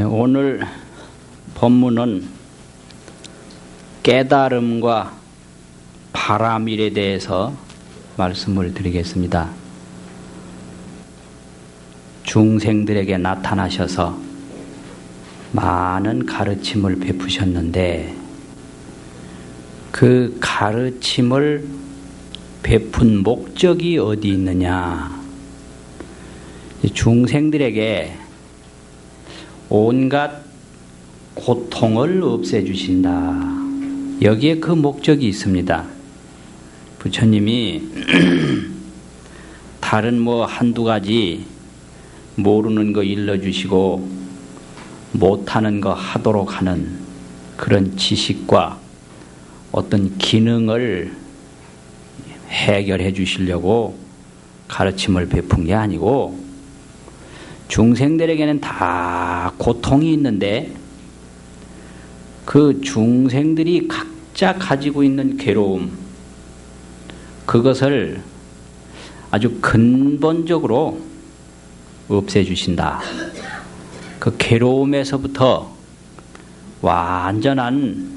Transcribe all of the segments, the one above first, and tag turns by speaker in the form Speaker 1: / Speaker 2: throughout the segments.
Speaker 1: 오늘 법문은 깨달음과 바람일에 대해서 말씀을 드리겠습니다. 중생들에게 나타나셔서 많은 가르침을 베푸셨는데 그 가르침을 베푼 목적이 어디 있느냐? 중생들에게 온갖 고통을 없애주신다. 여기에 그 목적이 있습니다. 부처님이 다른 한두 가지 모르는 거 일러주시고 못하는 거 하도록 하는 그런 지식과 어떤 기능을 해결해 주시려고 가르침을 베푼 게 아니고, 중생들에게는 다 고통이 있는데 그 중생들이 각자 가지고 있는 괴로움, 그것을 아주 근본적으로 없애주신다. 그 괴로움에서부터 완전한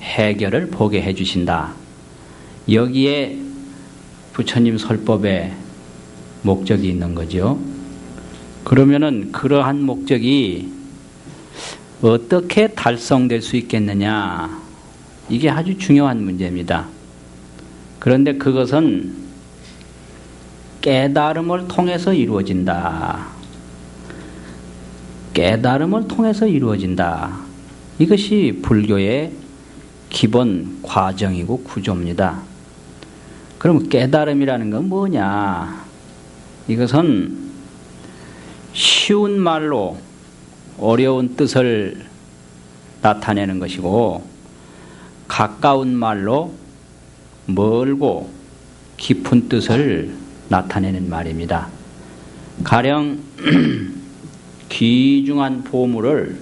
Speaker 1: 해결을 보게 해주신다. 여기에 부처님 설법의 목적이 있는 거죠. 그러면은 그러한 목적이 어떻게 달성될 수 있겠느냐? 이게 아주 중요한 문제입니다. 그런데 그것은 깨달음을 통해서 이루어진다. 깨달음을 통해서 이루어진다. 이것이 불교의 기본 과정이고 구조입니다. 그럼 깨달음이라는 건 뭐냐? 이것은 쉬운 말로 어려운 뜻을 나타내는 것이고, 가까운 말로 멀고 깊은 뜻을 나타내는 말입니다. 가령 귀중한 보물을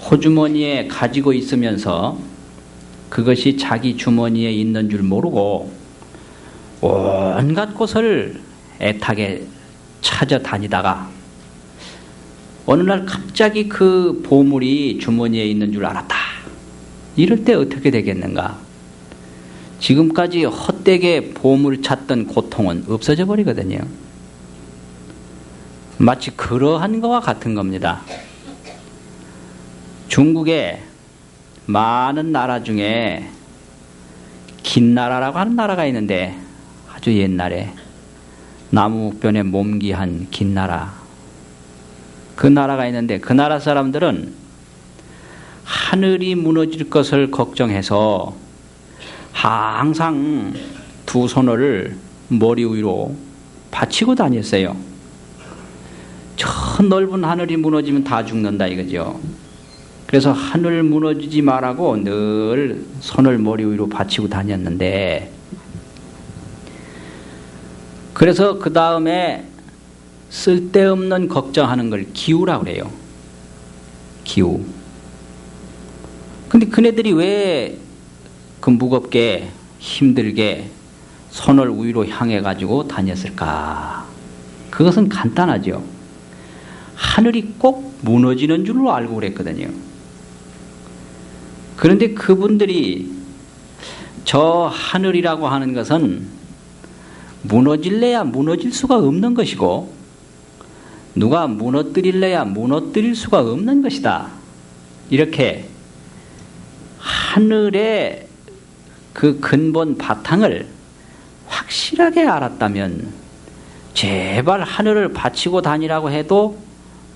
Speaker 1: 호주머니에 가지고 있으면서 그것이 자기 주머니에 있는 줄 모르고 온갖 곳을 애타게 찾아다니다가 어느 날 갑자기 그 보물이 주머니에 있는 줄 알았다. 이럴 때 어떻게 되겠는가? 지금까지 헛되게 보물을 찾던 고통은 없어져 버리거든요. 마치 그러한 것과 같은 겁니다. 중국에 많은 나라 중에 긴나라라고 하는 나라가 있는데, 아주 옛날에 나무목변에 몸기한 긴나라, 그 나라가 있는데, 그 나라 사람들은 하늘이 무너질 것을 걱정해서 항상 두 손을 머리 위로 받치고 다녔어요. 저 넓은 하늘이 무너지면 다 죽는다 이거죠. 그래서 하늘 무너지지 말라고 늘 손을 머리 위로 받치고 다녔는데, 그래서 그 다음에 쓸데없는 걱정하는 걸 기우라고 그래요. 기우. 근데 그네들이 왜 그 무겁게 힘들게 손을 위로 향해 가지고 다녔을까? 그것은 간단하죠. 하늘이 꼭 무너지는 줄로 알고 그랬거든요. 그런데 그분들이 저 하늘이라고 하는 것은 무너질래야 무너질 수가 없는 것이고, 누가 무너뜨릴래야 무너뜨릴 수가 없는 것이다. 이렇게 하늘의 그 근본 바탕을 확실하게 알았다면 제발 하늘을 바치고 다니라고 해도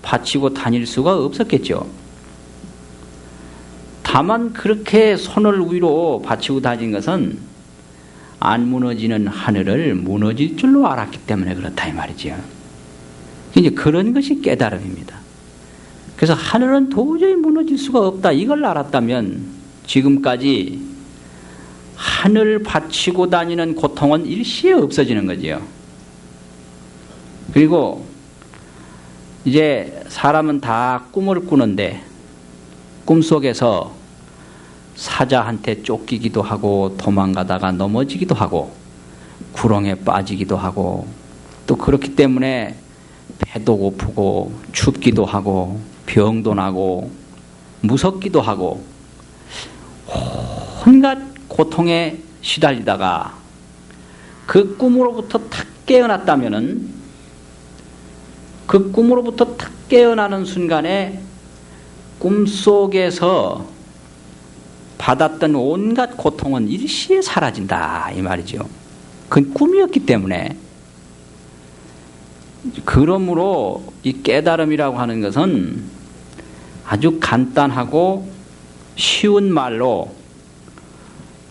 Speaker 1: 바치고 다닐 수가 없었겠죠. 다만 그렇게 손을 위로 바치고 다닌 것은 안 무너지는 하늘을 무너질 줄로 알았기 때문에 그렇다 이 말이죠. 이제 그런 것이 깨달음입니다. 그래서 하늘은 도저히 무너질 수가 없다, 이걸 알았다면 지금까지 하늘 바치고 다니는 고통은 일시에 없어지는 거지요. 그리고 이제 사람은 다 꿈을 꾸는데 꿈속에서 사자한테 쫓기기도 하고 도망가다가 넘어지기도 하고 구렁에 빠지기도 하고, 또 그렇기 때문에 배도 고프고 춥기도 하고 병도 나고 무섭기도 하고 온갖 고통에 시달리다가 그 꿈으로부터 탁 깨어났다면은 그 꿈으로부터 탁 깨어나는 순간에 꿈속에서 받았던 온갖 고통은 일시에 사라진다 이 말이죠. 그건 꿈이었기 때문에. 그러므로 이 깨달음이라고 하는 것은 아주 간단하고 쉬운 말로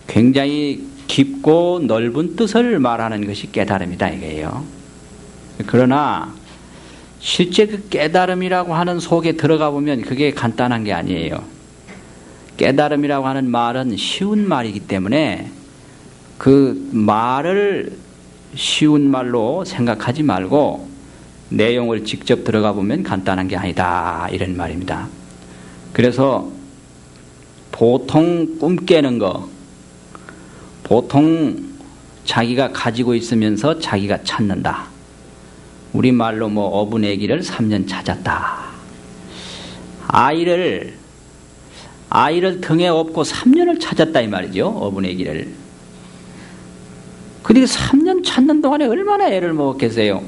Speaker 1: 굉장히 깊고 넓은 뜻을 말하는 것이 깨달음이다 이게요. 그러나 실제 그 깨달음이라고 하는 속에 들어가 보면 그게 간단한 게 아니에요. 깨달음이라고 하는 말은 쉬운 말이기 때문에 그 말을 쉬운 말로 생각하지 말고 내용을 직접 들어가 보면 간단한 게 아니다 이런 말입니다. 그래서 보통 꿈 깨는 거, 보통 자기가 가지고 있으면서 자기가 찾는다. 우리말로 뭐 어분 애기를 3년 찾았다. 아이를 등에 업고 3년을 찾았다 이 말이죠. 어분 애기를. 그리고 3년 찾는 동안에 얼마나 애를 먹었겠어요.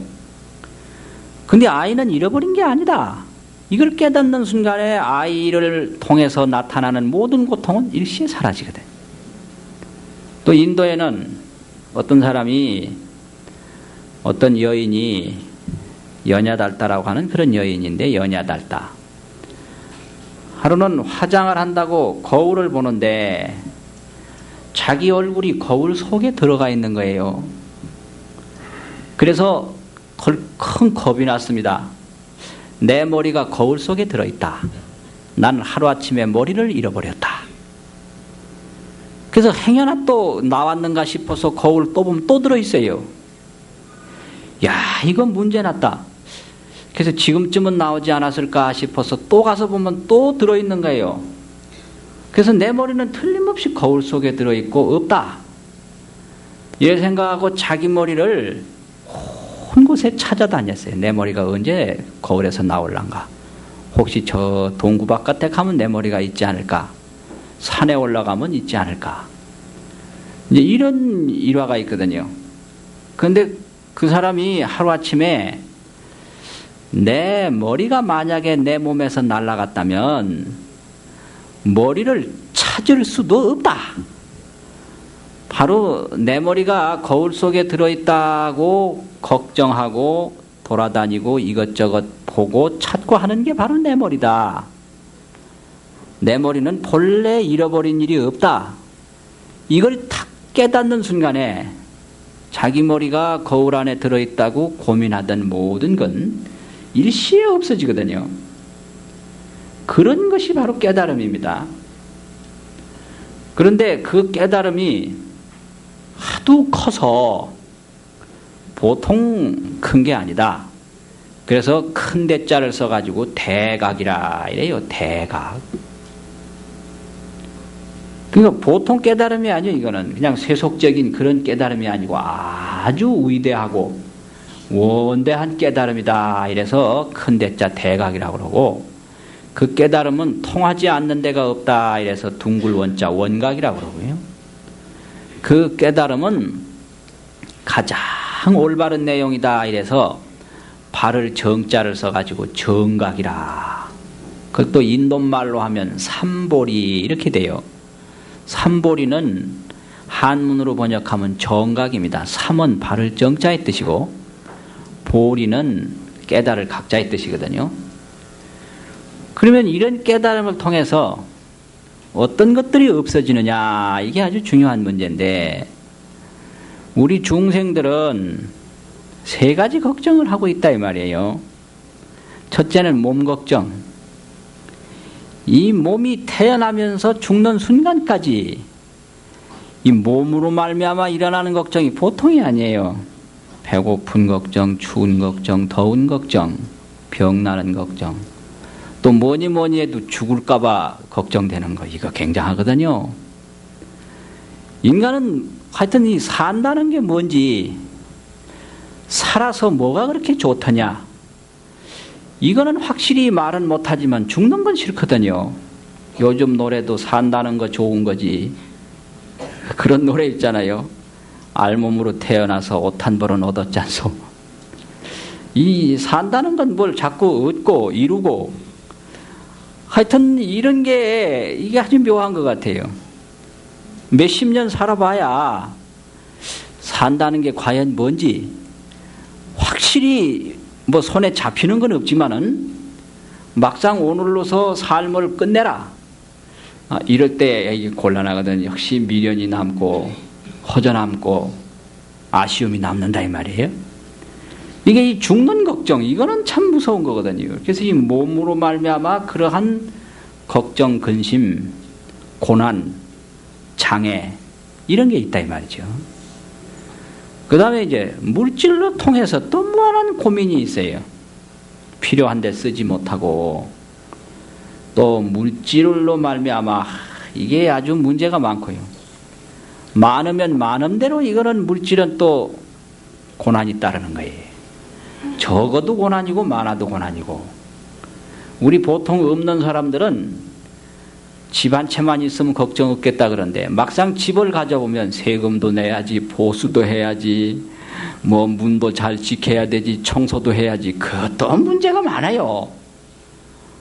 Speaker 1: 근데 아이는 잃어버린 게 아니다. 이걸 깨닫는 순간에 아이를 통해서 나타나는 모든 고통은 일시에 사라지거든. 또 인도에는 어떤 여인이 연야달다라고 하는 그런 여인인데, 연야달다. 하루는 화장을 한다고 거울을 보는데 자기 얼굴이 거울 속에 들어가 있는 거예요. 그래서 큰 겁이 났습니다. 내 머리가 거울 속에 들어있다. 나는 하루아침에 머리를 잃어버렸다. 그래서 행여나 또 나왔는가 싶어서 거울 또 보면 또 들어있어요. 야, 이건 문제났다. 그래서 지금쯤은 나오지 않았을까 싶어서 또 가서 보면 또 들어있는 거예요. 그래서 내 머리는 틀림없이 거울 속에 들어있고 없다. 이래 생각하고 자기 머리를 온 곳에 찾아다녔어요. 내 머리가 언제 거울에서 나올란가. 혹시 저 동구 바깥에 가면 내 머리가 있지 않을까. 산에 올라가면 있지 않을까. 이제 이런 일화가 있거든요. 그런데 그 사람이 하루아침에 내 머리가 만약에 내 몸에서 날아갔다면 머리를 찾을 수도 없다. 바로 내 머리가 거울 속에 들어있다고 걱정하고 돌아다니고 이것저것 보고 찾고 하는 게 바로 내 머리다. 내 머리는 본래 잃어버린 일이 없다. 이걸 탁 깨닫는 순간에 자기 머리가 거울 안에 들어있다고 고민하던 모든 건 일시에 없어지거든요. 그런 것이 바로 깨달음입니다. 그런데 그 깨달음이 하도 커서 보통 큰 게 아니다. 그래서 큰 대자를 써가지고 대각이라 이래요. 대각. 그러니까 보통 깨달음이 아니에요. 이거는 그냥 세속적인 그런 깨달음이 아니고 아주 위대하고 원대한 깨달음이다. 이래서 큰 대자 대각이라고 그러고, 그 깨달음은 통하지 않는 데가 없다. 이래서 둥글 원자 원각이라고 그러고요. 그 깨달음은 가장 올바른 내용이다. 이래서 발을 정자를 써가지고 정각이라. 그걸 또 인도말로 하면 삼보리 이렇게 돼요. 삼보리는 한문으로 번역하면 정각입니다. 삼은 발을 정자의 뜻이고 보리는 깨달을 각자의 뜻이거든요. 그러면 이런 깨달음을 통해서 어떤 것들이 없어지느냐, 이게 아주 중요한 문제인데, 우리 중생들은 세 가지 걱정을 하고 있다 이 말이에요. 첫째는 몸 걱정. 이 몸이 태어나면서 죽는 순간까지 이 몸으로 말미암아 일어나는 걱정이 보통이 아니에요. 배고픈 걱정, 추운 걱정, 더운 걱정, 병나는 걱정, 또 뭐니 해도 죽을까봐 걱정되는 거, 이거 굉장하거든요. 인간은 하여튼 이 산다는 게 뭔지, 살아서 뭐가 그렇게 좋더냐, 이거는 확실히 말은 못하지만 죽는 건 싫거든요. 요즘 노래도 산다는 거 좋은 거지. 그런 노래 있잖아요. 알몸으로 태어나서 옷 한 벌은 얻었지 않소. 이 산다는 건 뭘 자꾸 얻고 이루고 하여튼 이런 게 이게 아주 묘한 것 같아요. 몇십 년 살아봐야 산다는 게 과연 뭔지 확실히 뭐 손에 잡히는 건 없지만은 막상 오늘로서 삶을 끝내라. 이럴 때 곤란하거든. 역시 미련이 남고 허전 남고 아쉬움이 남는다 이 말이에요. 이게 이 죽는 걱정 이거는 참 무서운 거거든요. 그래서 이 몸으로 말미암아 그러한 걱정, 근심, 고난, 장애 이런 게 있다 이 말이죠. 그 다음에 이제 물질로 통해서 또 무한한 고민이 있어요. 필요한데 쓰지 못하고 또 물질로 말미암아 이게 아주 문제가 많고요. 많으면 많은 대로 이거는 물질은 또 고난이 따르는 거예요. 적어도 고난이고 많아도 고난이고 우리 보통 없는 사람들은 집 한 채만 있으면 걱정 없겠다 그런데 막상 집을 가져보면 세금도 내야지 보수도 해야지 뭐 문도 잘 지켜야 되지 청소도 해야지 그것도 문제가 많아요.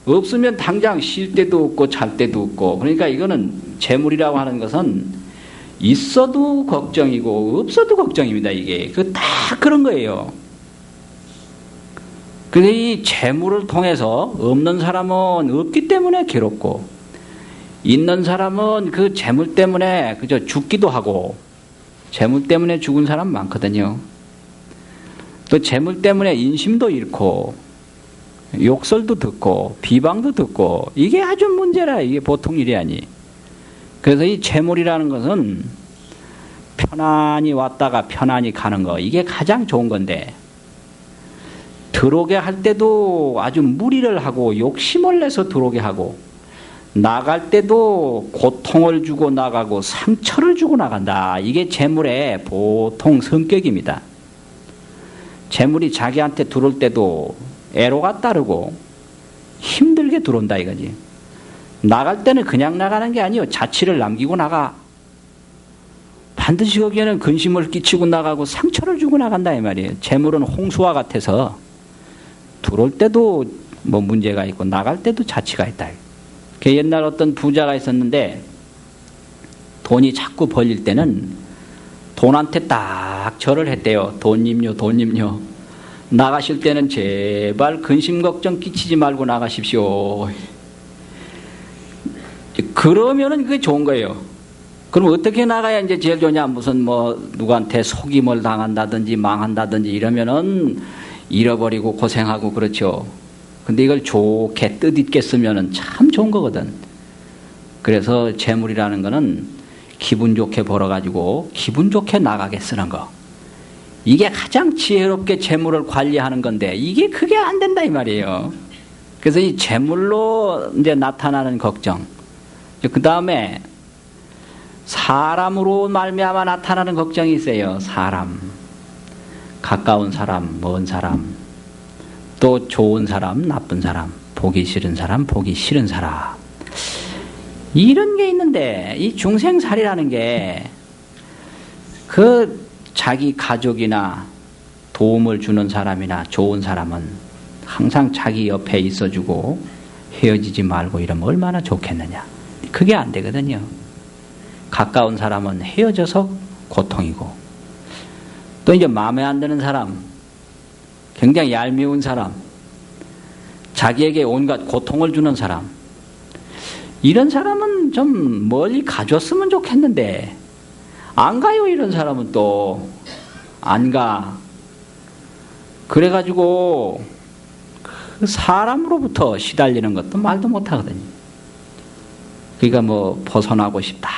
Speaker 1: 없으면 당장 쉴 데도 없고 잘 데도 없고 그러니까 이거는 재물이라고 하는 것은 있어도 걱정이고 없어도 걱정입니다. 이게 그 다 그런 거예요. 그래서 이 재물을 통해서 없는 사람은 없기 때문에 괴롭고 있는 사람은 그 재물 때문에 그저 죽기도 하고 재물 때문에 죽은 사람 많거든요. 또 재물 때문에 인심도 잃고 욕설도 듣고 비방도 듣고 이게 아주 문제라. 이게 보통 일이 아니. 그래서 이 재물이라는 것은 편안히 왔다가 편안히 가는 거 이게 가장 좋은 건데 들어오게 할 때도 아주 무리를 하고 욕심을 내서 들어오게 하고 나갈 때도 고통을 주고 나가고 상처를 주고 나간다. 이게 재물의 보통 성격입니다. 재물이 자기한테 들어올 때도 애로가 따르고 힘들게 들어온다 이거지. 나갈 때는 그냥 나가는 게 아니에요. 자취를 남기고 나가. 반드시 거기에는 근심을 끼치고 나가고 상처를 주고 나간다 이 말이에요. 재물은 홍수와 같아서 들어올 때도 뭐 문제가 있고 나갈 때도 자취가 있다. 옛날 어떤 부자가 있었는데 돈이 자꾸 벌릴 때는 돈한테 딱 절을 했대요. 돈님요 돈님요. 나가실 때는 제발 근심 걱정 끼치지 말고 나가십시오. 그러면은 그게 좋은 거예요. 그럼 어떻게 나가야 이제 제일 좋냐? 무슨 뭐 누구한테 속임을 당한다든지 망한다든지 이러면은 잃어버리고 고생하고 그렇죠. 근데 이걸 좋게 뜻있게 쓰면은 참 좋은 거거든. 그래서 재물이라는 거는 기분 좋게 벌어가지고 기분 좋게 나가게 쓰는 거. 이게 가장 지혜롭게 재물을 관리하는 건데 이게 그게 안 된다 이 말이에요. 그래서 이 재물로 이제 나타나는 걱정. 그 다음에 사람으로 말미암아 나타나는 걱정이 있어요. 사람. 가까운 사람, 먼 사람. 또 좋은 사람, 나쁜 사람, 보기 싫은 사람, 보기 싫은 사람. 이런 게 있는데 이 중생살이라는 게 그 자기 가족이나 도움을 주는 사람이나 좋은 사람은 항상 자기 옆에 있어주고 헤어지지 말고 이러면 얼마나 좋겠느냐. 그게 안 되거든요. 가까운 사람은 헤어져서 고통이고 또 이제 마음에 안 드는 사람 굉장히 얄미운 사람, 자기에게 온갖 고통을 주는 사람, 이런 사람은 좀 멀리 가줬으면 좋겠는데 안 가요. 이런 사람은 또 안 가. 그래가지고 그 사람으로부터 시달리는 것도 말도 못하거든요. 그러니까 뭐 벗어나고 싶다.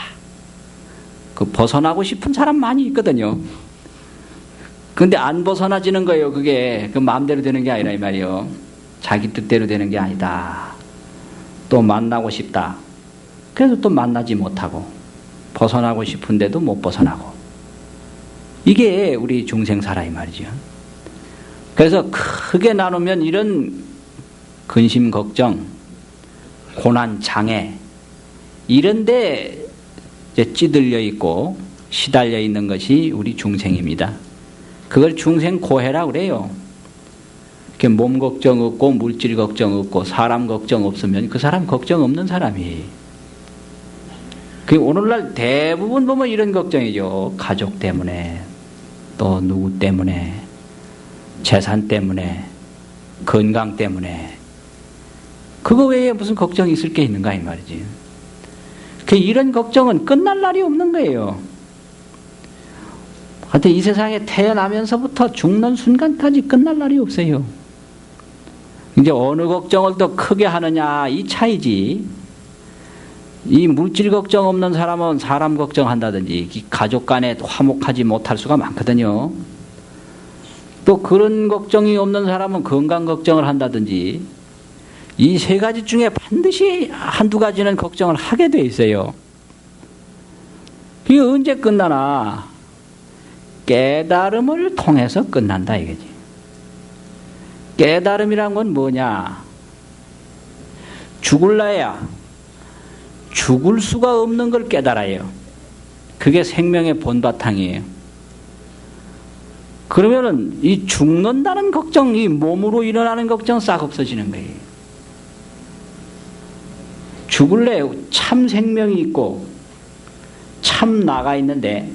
Speaker 1: 그 벗어나고 싶은 사람 많이 있거든요. 근데 안 벗어나지는 거예요. 그게 그 마음대로 되는 게 아니라 이 말이에요. 자기 뜻대로 되는 게 아니다. 또 만나고 싶다. 그래서 또 만나지 못하고 벗어나고 싶은데도 못 벗어나고 이게 우리 중생사라 이 말이죠. 그래서 크게 나누면 이런 근심 걱정, 고난 장애 이런데 찌들려 있고 시달려 있는 것이 우리 중생입니다. 그걸 중생고해라고 그래요. 이렇게 몸 걱정 없고 물질 걱정 없고 사람 걱정 없으면 그 사람 걱정 없는 사람이. 그 오늘날 대부분 보면 이런 걱정이죠. 가족 때문에, 또 누구 때문에, 재산 때문에, 건강 때문에. 그거 외에 무슨 걱정이 있을 게 있는가 이 말이지. 이런 걱정은 끝날 날이 없는 거예요. 하여튼 이 세상에 태어나면서부터 죽는 순간까지 끝날 날이 없어요. 이제 어느 걱정을 더 크게 하느냐 이 차이지. 이 물질 걱정 없는 사람은 사람 걱정한다든지 가족 간에 화목하지 못할 수가 많거든요. 또 그런 걱정이 없는 사람은 건강 걱정을 한다든지 이 세 가지 중에 반드시 한두 가지는 걱정을 하게 돼 있어요. 그게 언제 끝나나? 깨달음을 통해서 끝난다 이거지. 깨달음이란 건 뭐냐? 죽을라야 죽을 수가 없는 걸 깨달아요. 그게 생명의 본바탕이에요. 그러면은 이 죽는다는 걱정, 이 몸으로 일어나는 걱정 싹 없어지는 거예요. 죽을래 참 생명이 있고 참 나가 있는데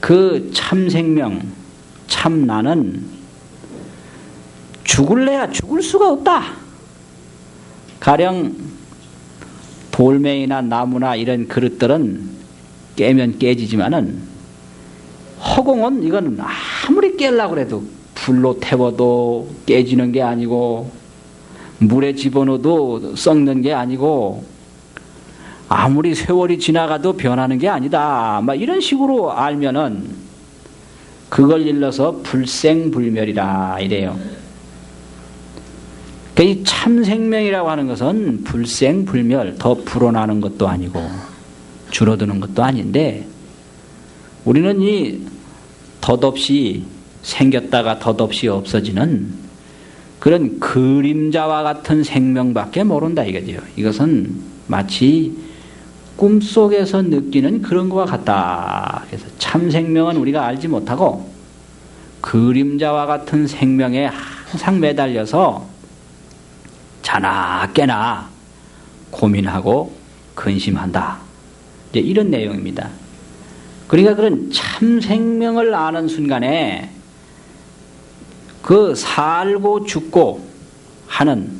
Speaker 1: 그 참 생명, 참 나는 죽을래야 죽을 수가 없다. 가령 돌멩이나 나무나 이런 그릇들은 깨면 깨지지만은 허공은 이건 아무리 깨려고 해도 불로 태워도 깨지는 게 아니고 물에 집어넣어도 썩는 게 아니고 아무리 세월이 지나가도 변하는 게 아니다. 막 이런 식으로 알면은 그걸 일러서 불생불멸이라 이래요. 그러니까 이 참생명이라고 하는 것은 불생불멸, 더 불어나는 것도 아니고 줄어드는 것도 아닌데 우리는 이 덧없이 생겼다가 덧없이 없어지는 그런 그림자와 같은 생명밖에 모른다 이거죠. 이것은 마치 꿈속에서 느끼는 그런 것과 같다. 그래서 참 생명은 우리가 알지 못하고 그림자와 같은 생명에 항상 매달려서 자나 깨나 고민하고 근심한다. 이제 이런 내용입니다. 그러니까 그런 참 생명을 아는 순간에 그 살고 죽고 하는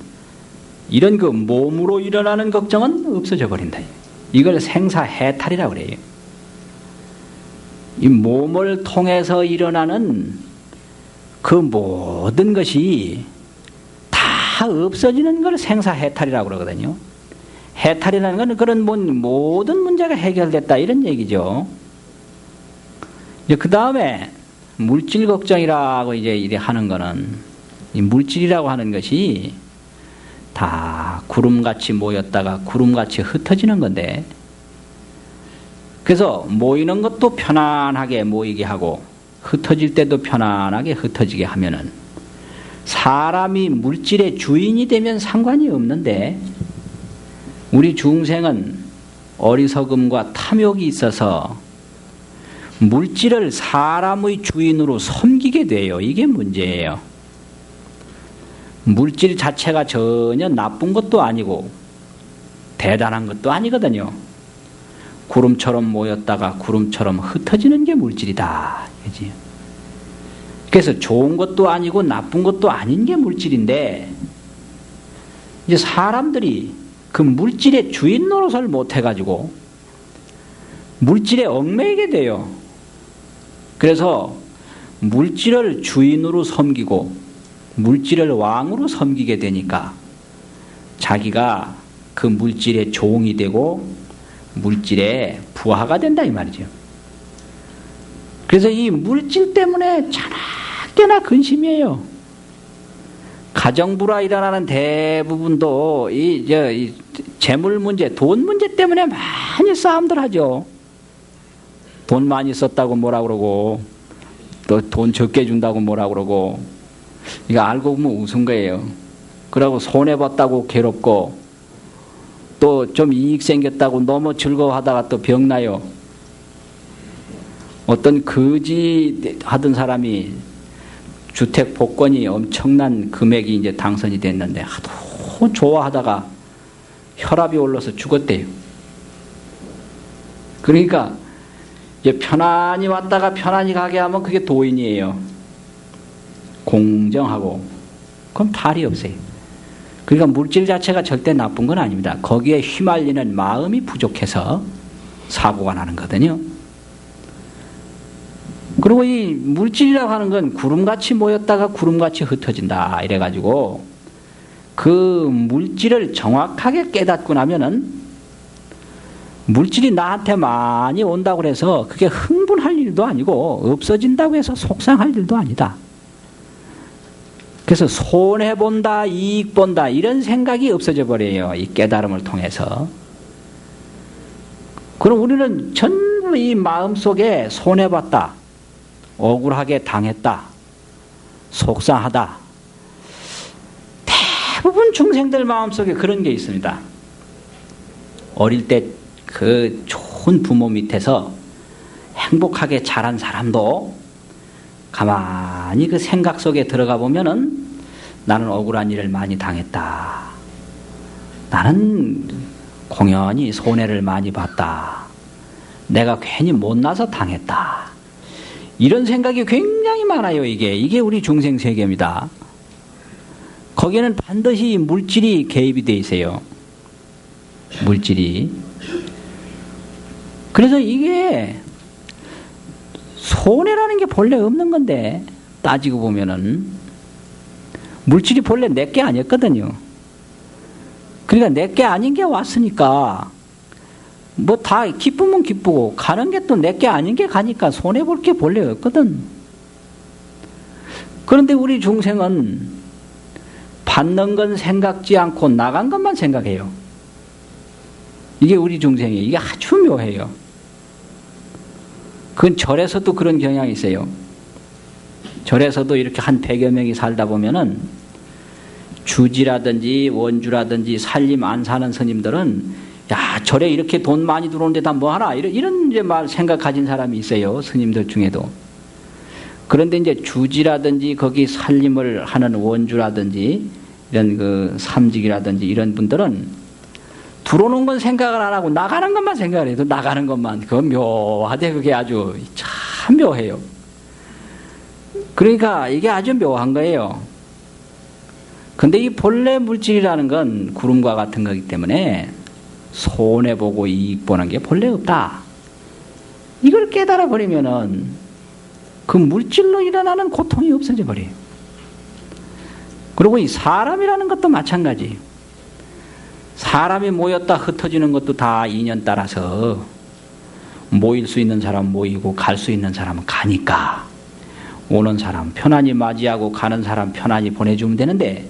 Speaker 1: 이런 그 몸으로 일어나는 걱정은 없어져 버린다. 이걸 생사해탈이라고 그래요. 이 몸을 통해서 일어나는 그 모든 것이 다 없어지는 걸 생사해탈이라고 그러거든요. 해탈이라는 건 그런 모든 문제가 해결됐다 이런 얘기죠. 이제 그 다음에 물질 걱정이라고 이제 이래 하는 거는 이 물질이라고 하는 것이 다 구름같이 모였다가 구름같이 흩어지는 건데 그래서 모이는 것도 편안하게 모이게 하고 흩어질 때도 편안하게 흩어지게 하면은 사람이 물질의 주인이 되면 상관이 없는데 우리 중생은 어리석음과 탐욕이 있어서 물질을 사람의 주인으로 섬기게 돼요. 이게 문제예요. 물질 자체가 전혀 나쁜 것도 아니고 대단한 것도 아니거든요. 구름처럼 모였다가 구름처럼 흩어지는 게 물질이다. 그지? 그래서 좋은 것도 아니고 나쁜 것도 아닌 게 물질인데 이제 사람들이 그 물질의 주인 노릇을 못 해가지고 물질에 얽매이게 돼요. 그래서 물질을 주인으로 섬기고 물질을 왕으로 섬기게 되니까 자기가 그 물질의 종이 되고 물질의 부하가 된다 이 말이죠. 그래서 이 물질 때문에 자나깨나 근심이에요. 가정부라 일어나는 대부분도 이 재물 문제, 돈 문제 때문에 많이 싸움들 하죠. 돈 많이 썼다고 뭐라 그러고 또 돈 적게 준다고 뭐라 그러고 이거 알고 보면 웃은 거예요. 그러고 손해봤다고 괴롭고 또 좀 이익 생겼다고 너무 즐거워하다가 또 병나요. 어떤 거지 하던 사람이 주택 복권이 엄청난 금액이 이제 당선이 됐는데 하도 좋아하다가 혈압이 올라서 죽었대요. 그러니까 이제 편안히 왔다가 편안히 가게 하면 그게 도인이에요. 공정하고. 그럼 탈이 없어요. 그러니까 물질 자체가 절대 나쁜 건 아닙니다. 거기에 휘말리는 마음이 부족해서 사고가 나는 거거든요. 그리고 이 물질이라고 하는 건 구름같이 모였다가 구름같이 흩어진다 이래가지고 그 물질을 정확하게 깨닫고 나면은 물질이 나한테 많이 온다고 해서 그게 흥분할 일도 아니고 없어진다고 해서 속상할 일도 아니다. 그래서 손해본다, 이익본다 이런 생각이 없어져 버려요. 이 깨달음을 통해서. 그럼 우리는 전부 이 마음속에 손해봤다, 억울하게 당했다, 속상하다. 대부분 중생들 마음속에 그런 게 있습니다. 어릴 때 그 좋은 부모 밑에서 행복하게 자란 사람도 가만히 그 생각 속에 들어가 보면은 나는 억울한 일을 많이 당했다. 나는 공연히 손해를 많이 봤다. 내가 괜히 못나서 당했다. 이런 생각이 굉장히 많아요. 이게 우리 중생 세계입니다. 거기에는 반드시 물질이 개입이 돼 있어요. 물질이. 그래서 이게 손해라는 게 본래 없는 건데 따지고 보면은 물질이 본래 내게 아니었거든요. 그러니까 내게 아닌 게 왔으니까 뭐 다 기쁘면 기쁘고 가는 게 또 내게 아닌 게 가니까 손해볼 게 본래 없거든. 그런데 우리 중생은 받는 건 생각지 않고 나간 것만 생각해요. 이게 우리 중생이에요. 이게 아주 묘해요. 그건 절에서도 그런 경향이 있어요. 절에서도 이렇게 한 100여 명이 살다 보면은 주지라든지 원주라든지 살림 안 사는 스님들은 야, 절에 이렇게 돈 많이 들어오는데 다 뭐 하나? 이런 이제 말 생각 가진 사람이 있어요. 스님들 중에도. 그런데 이제 주지라든지 거기 살림을 하는 원주라든지 이런 그 삼직이라든지 이런 분들은 들어오는 건 생각을 안 하고 나가는 것만 생각을 해도 나가는 것만. 그건 묘하대. 그게 아주 참 묘해요. 그러니까 이게 아주 묘한 거예요. 근데 이 본래 물질이라는 건 구름과 같은 거기 때문에 손해보고 이익 보는 게 본래 없다. 이걸 깨달아 버리면은 그 물질로 일어나는 고통이 없어져 버려요. 그리고 이 사람이라는 것도 마찬가지. 사람이 모였다 흩어지는 것도 다 인연 따라서 모일 수 있는 사람 모이고 갈 수 있는 사람은 가니까 오는 사람 편안히 맞이하고 가는 사람 편안히 보내주면 되는데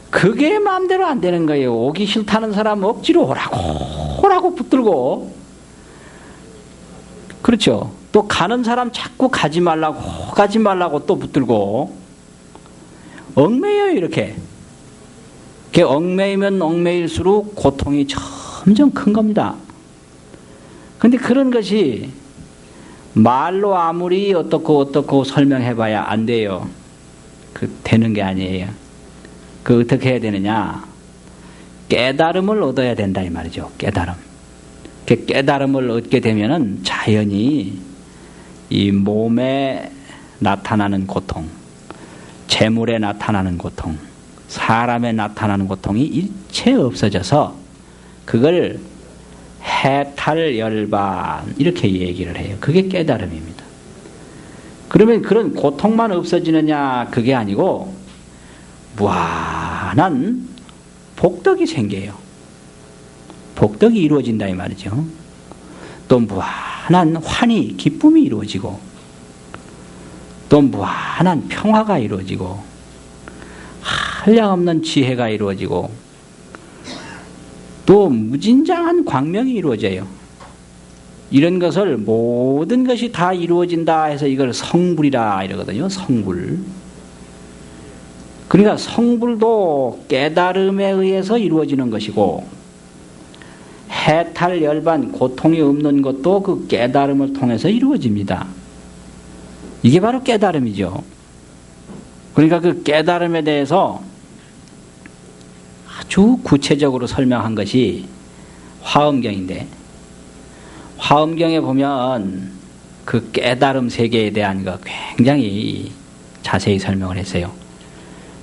Speaker 1: 그게 마음대로 안 되는 거예요. 오기 싫다는 사람 억지로 오라고 붙들고, 그렇죠. 또 가는 사람 자꾸 가지 말라고 또 붙들고 얽매여요. 이렇게 얽매이면 얽매일수록 고통이 점점 큰 겁니다. 그런데 그런 것이 말로 아무리 어떻고 설명해봐야 안 돼요. 되는 게 아니에요. 어떻게 해야 되느냐? 깨달음을 얻어야 된다 이 말이죠. 깨달음. 깨달음을 얻게 되면은 자연히 이 몸에 나타나는 고통, 재물에 나타나는 고통, 사람에 나타나는 고통이 일체 없어져서 그걸 해탈열반 이렇게 얘기를 해요. 그게 깨달음입니다. 그러면 그런 고통만 없어지느냐? 그게 아니고 무한한 복덕이 생겨요. 복덕이 이루어진다 이 말이죠. 또 무한한 환희, 기쁨이 이루어지고 또 무한한 평화가 이루어지고 한량없는 지혜가 이루어지고 또 무진장한 광명이 이루어져요. 이런 것을 모든 것이 다 이루어진다 해서 이걸 성불이라 이러거든요. 성불. 그러니까 성불도 깨달음에 의해서 이루어지는 것이고 해탈 열반 고통이 없는 것도 그 깨달음을 통해서 이루어집니다. 이게 바로 깨달음이죠. 그러니까 그 깨달음에 대해서 아주 구체적으로 설명한 것이 화엄경인데, 화엄경에 보면 그 깨달음 세계에 대한 거 굉장히 자세히 설명을 했어요.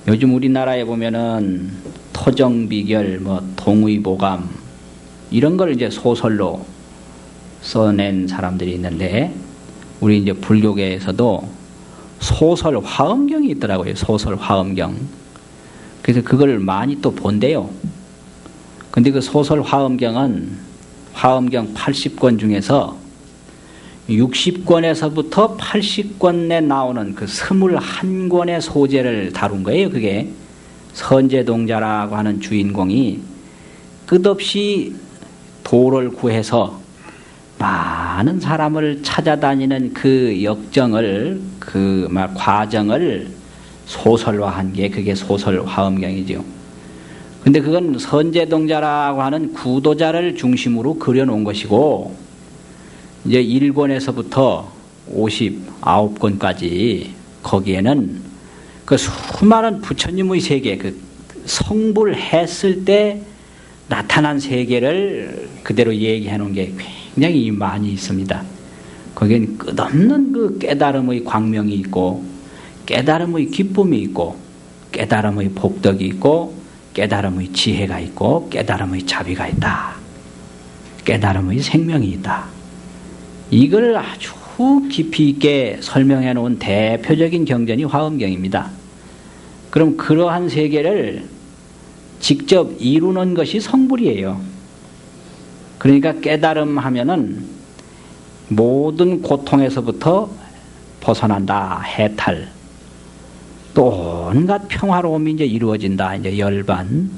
Speaker 1: 요즘 우리나라에 보면은 토정비결, 동의보감 이런 걸 이제 소설로 써낸 사람들이 있는데, 우리 이제 불교계에서도 소설 화엄경이 있더라고요. 소설 화엄경. 그래서 그걸 많이 또 본대요. 근데 그 소설 화엄경은 화엄경 80권 중에서 60권에서부터 80권에 나오는 그 21권의 소재를 다룬 거예요. 그게 선제동자라고 하는 주인공이 끝없이 도를 구해서 많은 사람을 찾아다니는 그 역정을, 그 과정을 소설화한 게 그게 소설 화엄경이죠. 근데 그건 선제동자라고 하는 구도자를 중심으로 그려놓은 것이고, 이제 1권에서부터 59권까지 거기에는 그 수많은 부처님의 세계, 그 성불했을 때 나타난 세계를 그대로 얘기해 놓은 게 굉장히 많이 있습니다. 거기엔 끝없는 그 깨달음의 광명이 있고, 깨달음의 기쁨이 있고, 깨달음의 복덕이 있고, 깨달음의 지혜가 있고, 깨달음의 자비가 있다. 깨달음의 생명이 있다. 이걸 아주 깊이 있게 설명해 놓은 대표적인 경전이 화엄경입니다. 그럼 그러한 세계를 직접 이루는 것이 성불이에요. 그러니까 깨달음 하면은 모든 고통에서부터 벗어난다. 해탈. 또 온갖 평화로움이 이제 이루어진다. 이제 열반.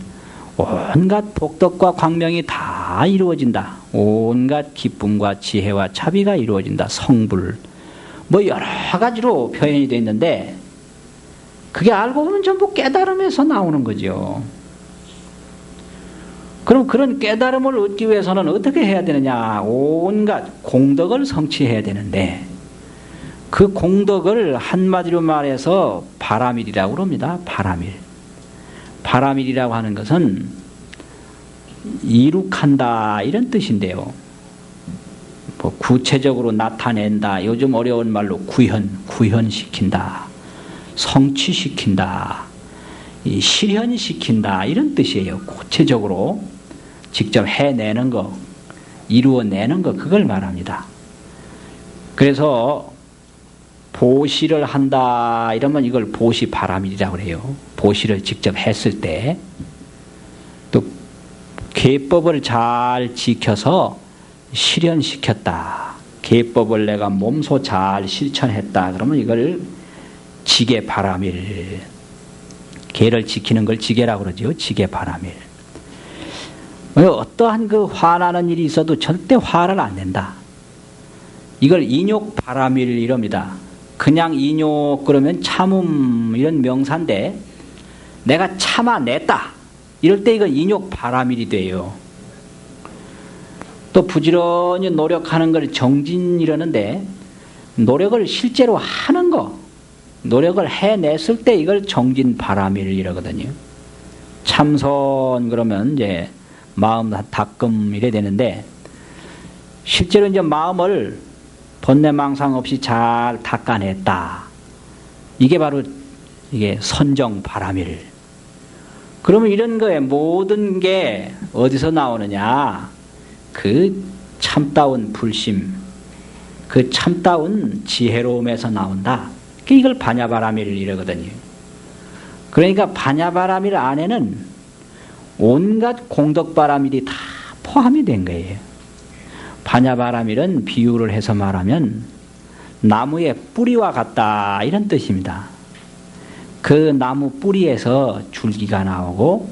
Speaker 1: 온갖 복덕과 광명이 다 이루어진다. 온갖 기쁨과 지혜와 자비가 이루어진다. 성불. 여러 가지로 표현이 되어 있는데, 그게 알고 보면 전부 깨달음에서 나오는 거죠. 그럼 그런 깨달음을 얻기 위해서는 어떻게 해야 되느냐? 온갖 공덕을 성취해야 되는데, 그 공덕을 한마디로 말해서 바라밀이라고 그럽니다. 바라밀. 바라밀이라고 하는 것은 이룩한다 이런 뜻인데요. 구체적으로 나타낸다. 요즘 어려운 말로 구현시킨다. 성취시킨다. 실현시킨다 이런 뜻이에요. 구체적으로 직접 해내는 거, 이루어내는 거, 그걸 말합니다. 그래서 보시를 한다 이러면 이걸 보시 바라밀이라고 그래요. 보시를 직접 했을 때, 또 계법을 잘 지켜서 실현시켰다. 계법을 내가 몸소 잘 실천했다. 그러면 이걸 지계 바라밀. 계를 지키는 걸 지계라고 그러죠. 지계 바라밀. 어떠한 그 화나는 일이 있어도 절대 화를 안 낸다. 이걸 인욕 바라밀 이럽니다. 그냥 인욕 그러면 참음 이런 명사인데, 내가 참아냈다 이럴 때 이거 인욕 바라밀이 돼요. 또 부지런히 노력하는 걸 정진 이러는데, 노력을 실제로 하는 거, 노력을 해냈을 때 이걸 정진 바라밀 이러거든요. 참선 그러면 이제 마음 닦음 이래 되는데, 실제로 이제 마음을 번뇌망상 없이 잘 닦아냈다. 이게 바로 이게 선정 바라밀. 그러면 이런 거에 모든 게 어디서 나오느냐? 그 참다운 불심, 그 참다운 지혜로움에서 나온다. 이걸 반야바라밀 이러거든요. 그러니까 반야바라밀 안에는 온갖 공덕바라밀이 다 포함이 된 거예요. 반야바라밀은 비유를 해서 말하면 나무의 뿌리와 같다 이런 뜻입니다. 그 나무 뿌리에서 줄기가 나오고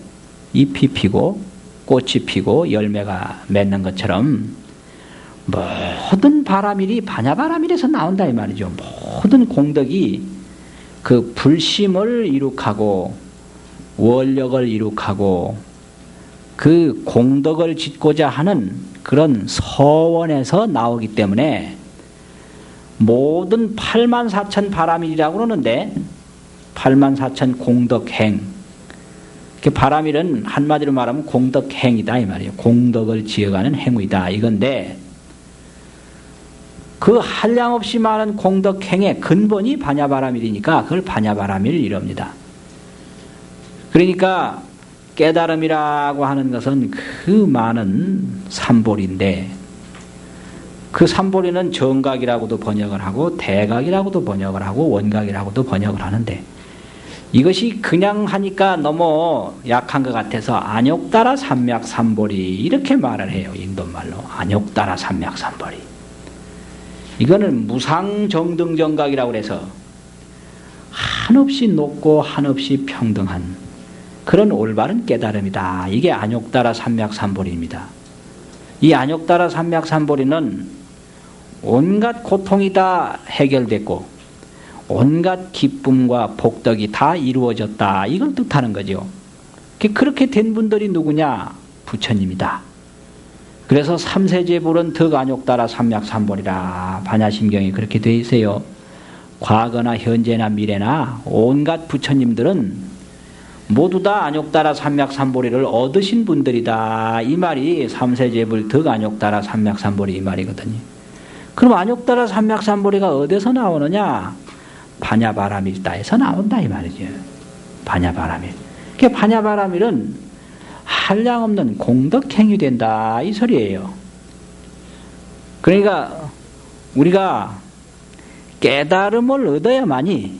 Speaker 1: 잎이 피고 꽃이 피고 열매가 맺는 것처럼 모든 바라밀이 반야바라밀에서 나온다 이 말이죠. 모든 공덕이 그 불심을 이룩하고 원력을 이룩하고 그 공덕을 짓고자 하는 그런 서원에서 나오기 때문에 모든 84,000 바라밀이라고 그러는데 84,000 공덕행, 바라밀은 한마디로 말하면 공덕행이다 이 말이에요. 공덕을 지어가는 행위다 이건데, 그 한량없이 많은 공덕행의 근본이 반야바라밀이니까 그걸 반야바라밀 이럽니다. 그러니까 깨달음이라고 하는 것은 그 많은 삼보리인데, 그 삼보리는 정각이라고도 번역을 하고 대각이라고도 번역을 하고 원각이라고도 번역을 하는데, 이것이 그냥 하니까 너무 약한 것 같아서 안욕따라 삼맥삼보리 이렇게 말을 해요. 인도말로 안욕따라 삼맥삼보리. 이거는 무상정등정각이라고 해서 한없이 높고 한없이 평등한 그런 올바른 깨달음이다. 이게 안욕따라 삼맥삼보리입니다. 이 안욕따라 삼맥삼보리는 온갖 고통이 다 해결됐고 온갖 기쁨과 복덕이 다 이루어졌다. 이걸 뜻하는 거죠. 그렇게 된 분들이 누구냐? 부처님이다. 그래서 삼세제불은 덕안욕따라 삼맥삼보리라. 반야심경에 그렇게 되어 있어요. 과거나 현재나 미래나 온갖 부처님들은 모두 다 안욕따라 삼맥삼보리를 얻으신 분들이다. 이 말이 삼세제불 덕안욕따라 삼맥삼보리 이 말이거든요. 그럼 안욕따라 삼맥삼보리가 어디서 나오느냐? 반야바라밀다에서 나온다 이 말이죠. 반야바라밀. 그 반야바라밀은 한량없는 공덕행위 된다 이 소리예요. 그러니까 우리가 깨달음을 얻어야만이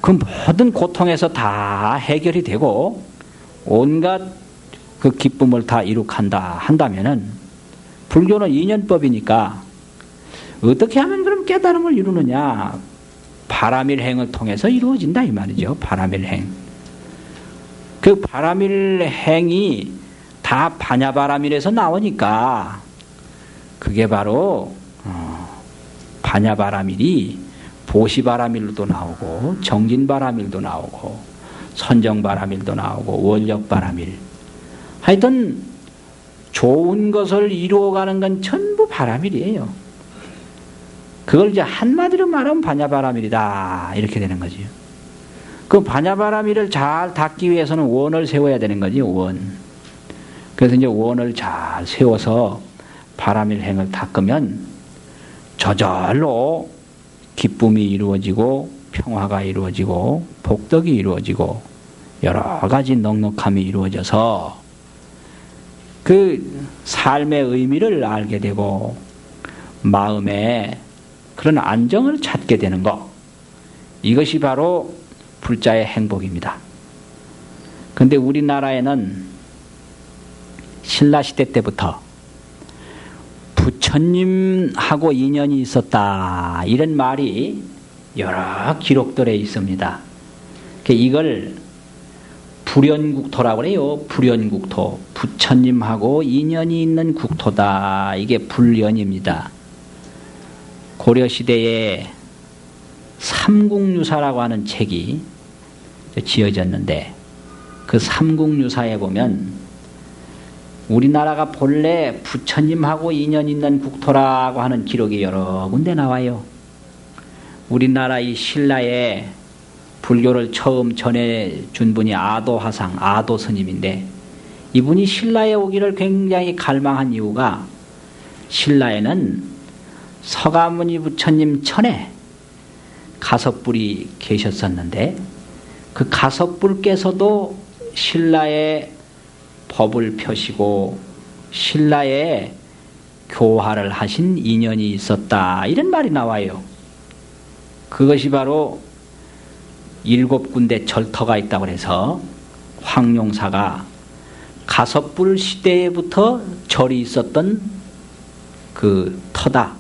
Speaker 1: 그 모든 고통에서 다 해결이 되고 온갖 그 기쁨을 다 이룩한다 한다면은, 불교는 인연법이니까 어떻게 하면 그럼 깨달음을 이루느냐? 바라밀행을 통해서 이루어진다 이 말이죠. 바라밀행. 그 바라밀행이 다 반야바라밀에서 나오니까 그게 바로 반야바라밀이 보시바라밀로도 나오고 정진바라밀도 나오고 선정바라밀도 나오고 원력바라밀, 하여튼 좋은 것을 이루어가는 건 전부 바라밀이에요. 그걸 이제 한마디로 말하면 반야바라밀이다 이렇게 되는 거지요. 그 반야바라밀을 잘 닦기 위해서는 원을 세워야 되는 거지, 원. 그래서 이제 원을 잘 세워서 바라밀행을 닦으면 저절로 기쁨이 이루어지고 평화가 이루어지고 복덕이 이루어지고 여러 가지 넉넉함이 이루어져서 그 삶의 의미를 알게 되고 마음에 그런 안정을 찾게 되는 것, 이것이 바로 불자의 행복입니다. 그런데 우리나라에는 신라시대 때부터 부처님하고 인연이 있었다 이런 말이 여러 기록들에 있습니다. 이걸 불연국토라고 해요. 불연국토. 부처님하고 인연이 있는 국토다. 이게 불연입니다. 고려시대에 삼국유사라고 하는 책이 지어졌는데, 그 삼국유사에 보면 우리나라가 본래 부처님하고 인연 있는 국토라고 하는 기록이 여러 군데 나와요. 우리나라 이 신라에 불교를 처음 전해준 분이 아도화상, 아도스님인데, 이분이 신라에 오기를 굉장히 갈망한 이유가, 신라에는 서가모니 부처님 전에 가섭불이 계셨었는데, 그 가섭불께서도 신라에 법을 펴시고 신라에 교화를 하신 인연이 있었다 이런 말이 나와요. 그것이 바로 7군데 절터가 있다고 해서 황룡사가 가섭불 시대부터 절이 있었던 그 터다.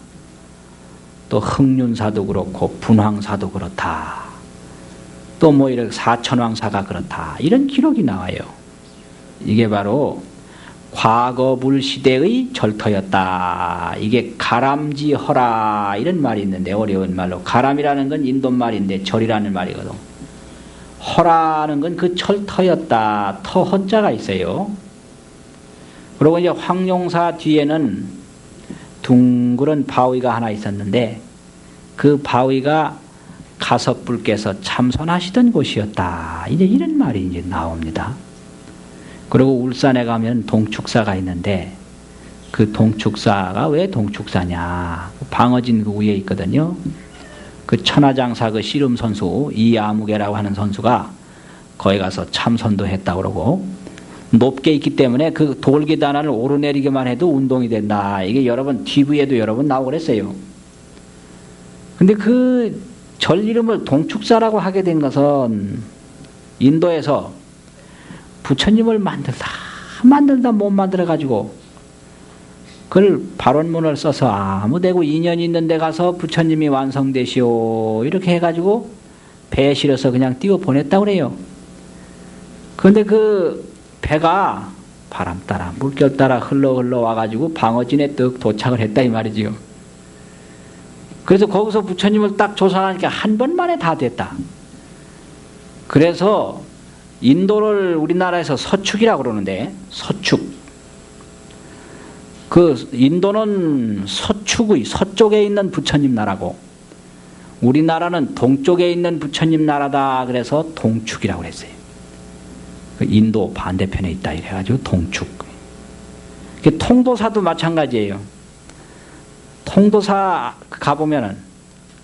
Speaker 1: 또 흥륜사도 그렇고 분황사도 그렇다. 또 뭐 이렇게 사천왕사가 그렇다. 이런 기록이 나와요. 이게 바로 과거불 시대의 절터였다. 이게 가람지허라 이런 말이 있는데, 어려운 말로 가람이라는 건 인도 말인데 절이라는 말이거든. 허라는 건 그 철터였다. 터 헌자가 있어요. 그리고 이제 황룡사 뒤에는 둥그런 바위가 하나 있었는데 그 바위가 가섭불께서 참선하시던 곳이었다. 이제 이런 말이 이제 나옵니다. 그리고 울산에 가면 동축사가 있는데 그 동축사가 왜 동축사냐? 방어진 그 위에 있거든요. 그 천하장사 그 씨름 선수 이아무개라고 하는 선수가 거기 가서 참선도 했다고 그러고 높게 있기 때문에 그 돌계단을 오르내리기만 해도 운동이 된다. 이게 여러 번 TV에도 여러 번 나오고 그랬어요. 근데 그 절 이름을 동축사라고 하게 된 것은 인도에서 부처님을 만들다 못 만들어가지고 그걸 발원문을 써서 아무 데고 인연이 있는 데 가서 부처님이 완성되시오 이렇게 해가지고 배에 실어서 그냥 띄워 보냈다고 그래요. 그런데 그 배가 바람 따라 물결 따라 흘러 와가지고 방어진에 뜩 도착을 했다 이 말이지요. 그래서 거기서 부처님을 딱 조사하니까 한 번 만에 다 됐다. 그래서 인도를 우리나라에서 서축이라고 그러는데 서축. 그 인도는 서쪽에 있는 부처님 나라고 우리나라는 동쪽에 있는 부처님 나라다. 그래서 동축이라고 그랬어요. 인도 반대편에 있다 이래가지고 동축. 통도사도 마찬가지예요. 통도사 가보면은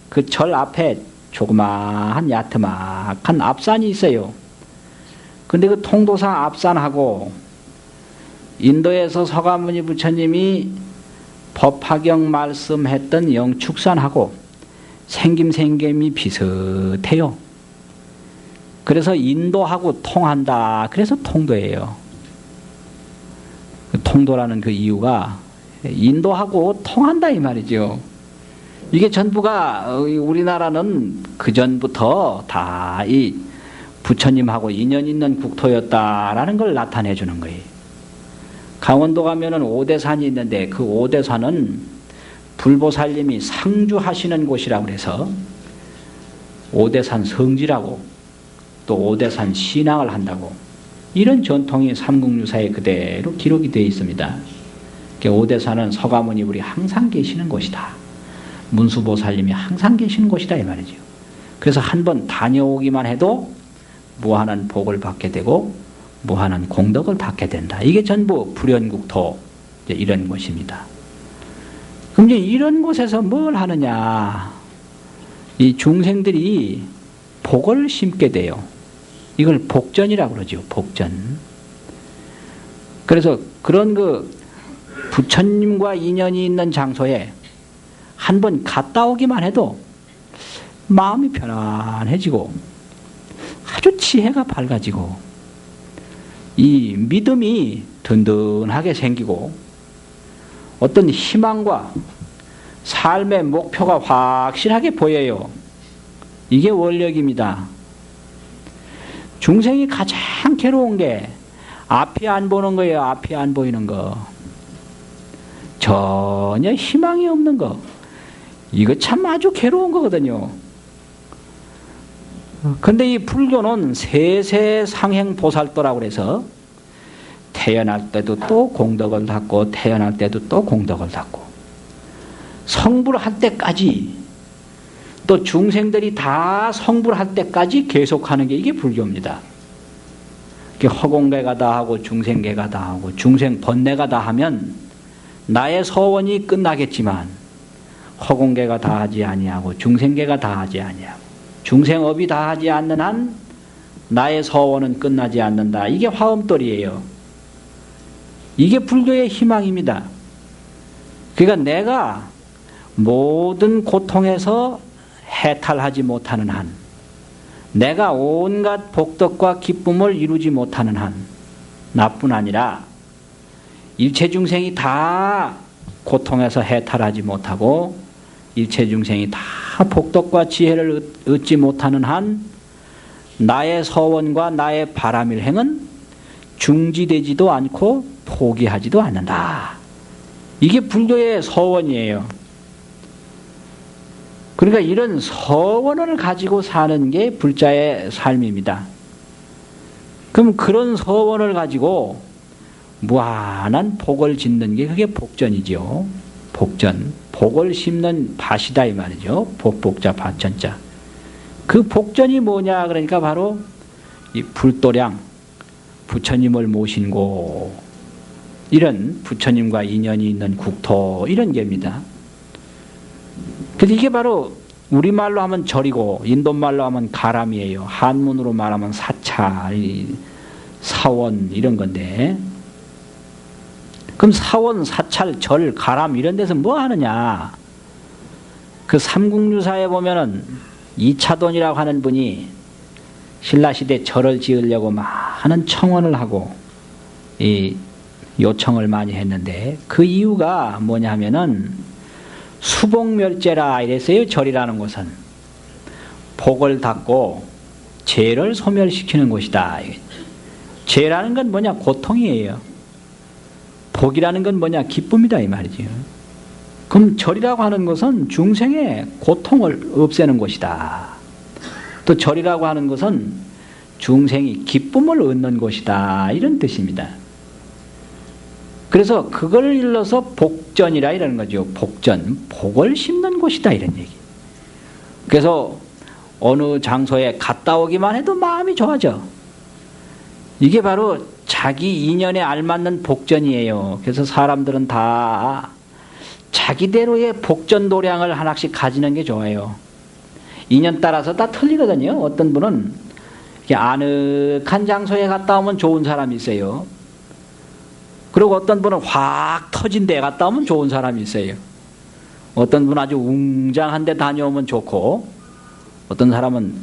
Speaker 1: 그 절 앞에 조그마한 야트막한 앞산이 있어요. 근데 그 통도사 앞산하고 인도에서 서가모니 부처님이 법화경 말씀했던 영축산하고 생김이 비슷해요. 그래서 인도하고 통한다. 그래서 통도예요. 통도라는 그 이유가 인도하고 통한다 이 말이죠. 이게 전부가 우리나라는 그 전부터 다 이 부처님하고 인연 있는 국토였다라는 걸 나타내 주는 거예요. 강원도 가면은 오대산이 있는데 그 오대산은 불보살님이 상주하시는 곳이라고 해서 오대산 성지라고 또 오대산 신앙을 한다고 이런 전통이 삼국유사에 그대로 기록이 되어 있습니다. 오대산은 서가모니 불이 항상 계시는 곳이다. 문수보살님이 항상 계시는 곳이다 이 말이죠. 그래서 한번 다녀오기만 해도 무한한 복을 받게 되고 무한한 공덕을 받게 된다. 이게 전부 불연국토 이런 곳입니다. 그럼 이제 이런 곳에서 뭘 하느냐? 이 중생들이 복을 심게 돼요. 이걸 복전이라고 그러죠. 복전. 그래서 그런 그 부처님과 인연이 있는 장소에 한번 갔다 오기만 해도 마음이 편안해지고 아주 지혜가 밝아지고 이 믿음이 든든하게 생기고 어떤 희망과 삶의 목표가 확실하게 보여요. 이게 원력입니다. 중생이 가장 괴로운 게 앞이 안 보는 거예요. 앞이 안 보이는 거. 전혀 희망이 없는 거. 이거 참 아주 괴로운 거거든요. 근데 이 불교는 세세상행보살도라고 그래서 태어날 때도 또 공덕을 닦고 태어날 때도 또 공덕을 닦고 성불할 때까지 또 중생들이 다 성불할 때까지 계속하는 게 이게 불교입니다. 허공계가 다 하고 중생계가 다 하고 중생 번뇌가 다 하면 나의 서원이 끝나겠지만 허공계가 다 하지 아니하고 중생계가 다 하지 아니하고 중생업이 다 하지 않는 한 나의 서원은 끝나지 않는다. 이게 화엄돌이에요. 이게 불교의 희망입니다. 그러니까 내가 모든 고통에서 해탈하지 못하는 한 내가 온갖 복덕과 기쁨을 이루지 못하는 한 나뿐 아니라 일체 중생이 다 고통에서 해탈하지 못하고 일체 중생이 다 복덕과 지혜를 얻지 못하는 한 나의 서원과 나의 바람일행은 중지되지도 않고 포기하지도 않는다. 이게 불교의 서원이에요. 그러니까 이런 서원을 가지고 사는 게 불자의 삶입니다. 그럼 그런 서원을 가지고 무한한 복을 짓는 게 그게 복전이죠. 복전. 복을 심는 밭이다 이 말이죠. 복복자 밭전자. 그 복전이 뭐냐 그러니까 바로 이 불도량, 부처님을 모신 곳, 이런 부처님과 인연이 있는 국토, 이런 게입니다. 근데 이게 바로 우리말로 하면 절이고 인도말로 하면 가람이에요. 한문으로 말하면 사찰, 사원 이런 건데, 그럼 사원, 사찰, 절, 가람 이런 데서 뭐 하느냐? 그 삼국유사에 보면은 이차돈이라고 하는 분이 신라시대 절을 지으려고 많은 청원을 하고 이 요청을 많이 했는데, 그 이유가 뭐냐면은 수복멸제라 이랬어요. 절이라는 것은 복을 닦고 죄를 소멸시키는 곳이다. 죄라는 건 뭐냐? 고통이에요. 복이라는 건 뭐냐? 기쁨이다 이 말이죠. 그럼 절이라고 하는 것은 중생의 고통을 없애는 곳이다. 또 절이라고 하는 것은 중생이 기쁨을 얻는 곳이다, 이런 뜻입니다. 그래서 그걸 일러서 복전이라 이러는 거죠. 복전, 복을 심는 곳이다 이런 얘기. 그래서 어느 장소에 갔다 오기만 해도 마음이 좋아져. 이게 바로 자기 인연에 알맞는 복전이에요. 그래서 사람들은 다 자기대로의 복전 도량을 하나씩 가지는 게 좋아요. 인연 따라서 다 틀리거든요. 어떤 분은 이렇게 아늑한 장소에 갔다 오면 좋은 사람이 있어요. 그리고 어떤 분은 확 터진 데 갔다 오면 좋은 사람이 있어요. 어떤 분은 아주 웅장한 데 다녀오면 좋고, 어떤 사람은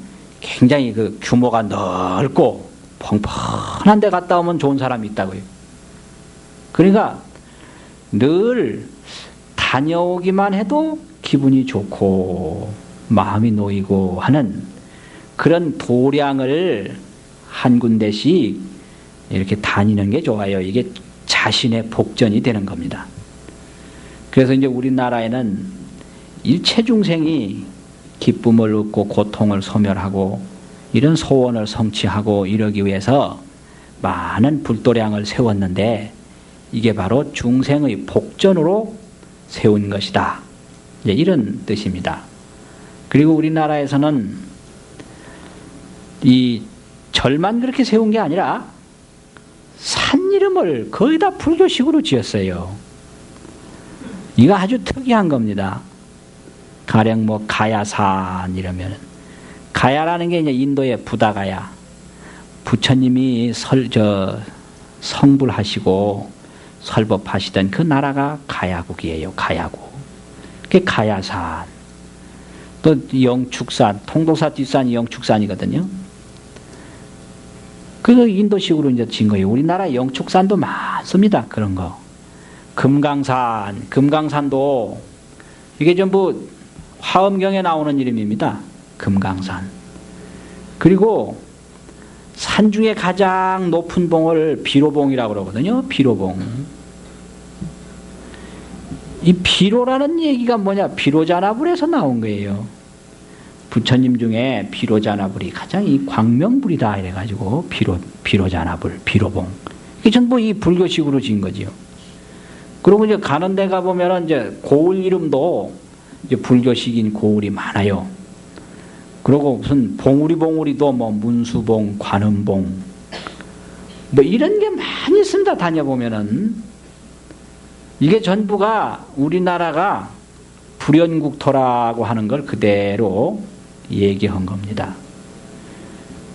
Speaker 1: 굉장히 그 규모가 넓고 펑펑한 데 갔다 오면 좋은 사람이 있다고요. 그러니까 늘 다녀오기만 해도 기분이 좋고 마음이 놓이고 하는 그런 도량을 한 군데씩 이렇게 다니는 게 좋아요. 이게 자신의 복전이 되는 겁니다. 그래서 이제 우리나라에는 일체 중생이 기쁨을 얻고 고통을 소멸하고 이런 소원을 성취하고 이러기 위해서 많은 불도량을 세웠는데, 이게 바로 중생의 복전으로 세운 것이다, 이제 이런 뜻입니다. 그리고 우리나라에서는 이 절만 그렇게 세운 게 아니라 산 이름을 거의 다 불교식으로 지었어요. 이거 아주 특이한 겁니다. 가령 뭐 가야산 이러면, 가야라는 게 이제 인도의 부다가야, 부처님이 성불하시고 설법하시던 그 나라가 가야국이에요. 가야국. 그게 가야산. 또 영축산, 통도사 뒷산이 영축산이거든요. 그래서 인도식으로 이제 진 거예요. 우리나라 영축산도 많습니다. 그런 거. 금강산, 금강산도 이게 전부 화엄경에 나오는 이름입니다. 금강산. 그리고 산 중에 가장 높은 봉을 비로봉이라고 그러거든요. 비로봉. 이 비로라는 얘기가 뭐냐? 비로자나불에서 나온 거예요. 부처님 중에 비로자나불이 가장 이 광명불이다 이래가지고 비로자나불, 비로봉. 이게 전부 이 불교식으로 지은 거지요. 그리고 이제 가는 데 가보면은 이제 고을 이름도 이제 불교식인 고을이 많아요. 그리고 무슨 봉우리도 뭐 문수봉, 관음봉, 뭐 이런 게 많이 있습니다. 다녀보면은. 이게 전부가 우리나라가 불연국토라고 하는 걸 그대로 얘기한 겁니다.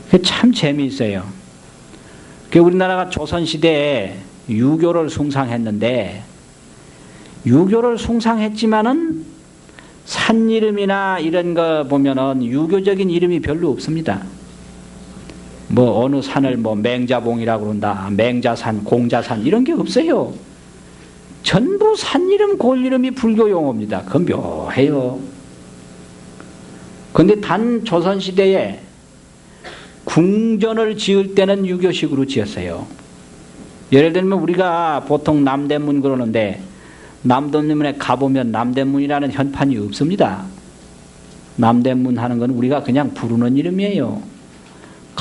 Speaker 1: 그게 참 재미있어요. 우리나라가 조선시대에 유교를 숭상했는데, 유교를 숭상했지만은 산 이름이나 이런 거 보면은 유교적인 이름이 별로 없습니다. 뭐 어느 산을 뭐 맹자봉이라고 그런다, 맹자산, 공자산 이런 게 없어요. 전부 산 이름, 골 이름이 불교 용어입니다. 그건 묘해요. 그런데 단 조선시대에 궁전을 지을 때는 유교식으로 지었어요. 예를 들면 우리가 보통 남대문 그러는데, 남대문에 가보면 남대문이라는 현판이 없습니다. 남대문 하는 건 우리가 그냥 부르는 이름이에요.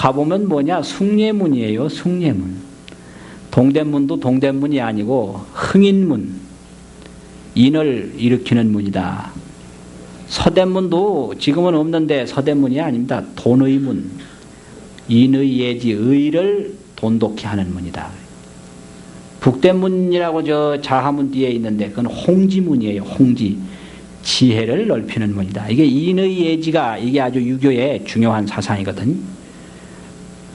Speaker 1: 가보면 뭐냐? 숭례문이에요. 숭례문. 동대문도 동대문이 아니고 흥인문, 인을 일으키는 문이다. 서대문도 지금은 없는데 서대문이 아닙니다. 돈의문, 인의 예지 의를 돈독히 하는 문이다. 북대문이라고 저 자하문 뒤에 있는데 그건 홍지문이에요. 홍지, 지혜를 넓히는 문이다. 이게 인의 예지가 이게 아주 유교의 중요한 사상이거든.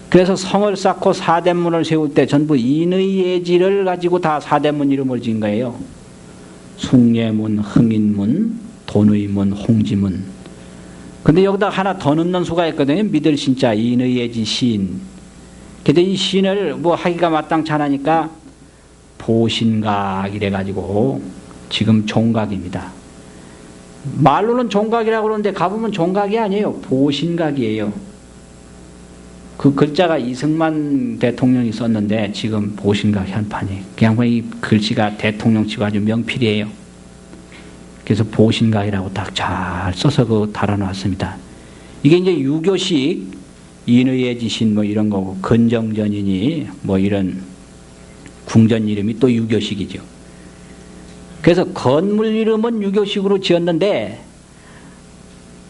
Speaker 1: 그래서 성을 쌓고 사대문을 세울 때 전부 인의 예지를 가지고 다 사대문 이름을 지은 거예요. 숭례문, 흥인문, 돈의문, 홍지문. 근데 여기다 하나 더 넣는 수가 있거든요. 믿을 신자, 인의 예지 시인. 근데 이 시인을 뭐 하기가 마땅치 않으니까 보신각 이래가지고 지금 종각입니다. 말로는 종각이라고 그러는데 가보면 종각이 아니에요. 보신각이에요. 그 글자가 이승만 대통령이 썼는데 지금 보신각 현판이 그냥 뭐 이 글씨가 대통령치고 아주 명필이에요. 그래서 보신각이라고 딱 잘 써서 그 달아놨습니다. 이게 이제 유교식 인의의 지신 뭐 이런 거고 건정전이니 뭐 이런 궁전 이름이 또 유교식이죠. 그래서 건물 이름은 유교식으로 지었는데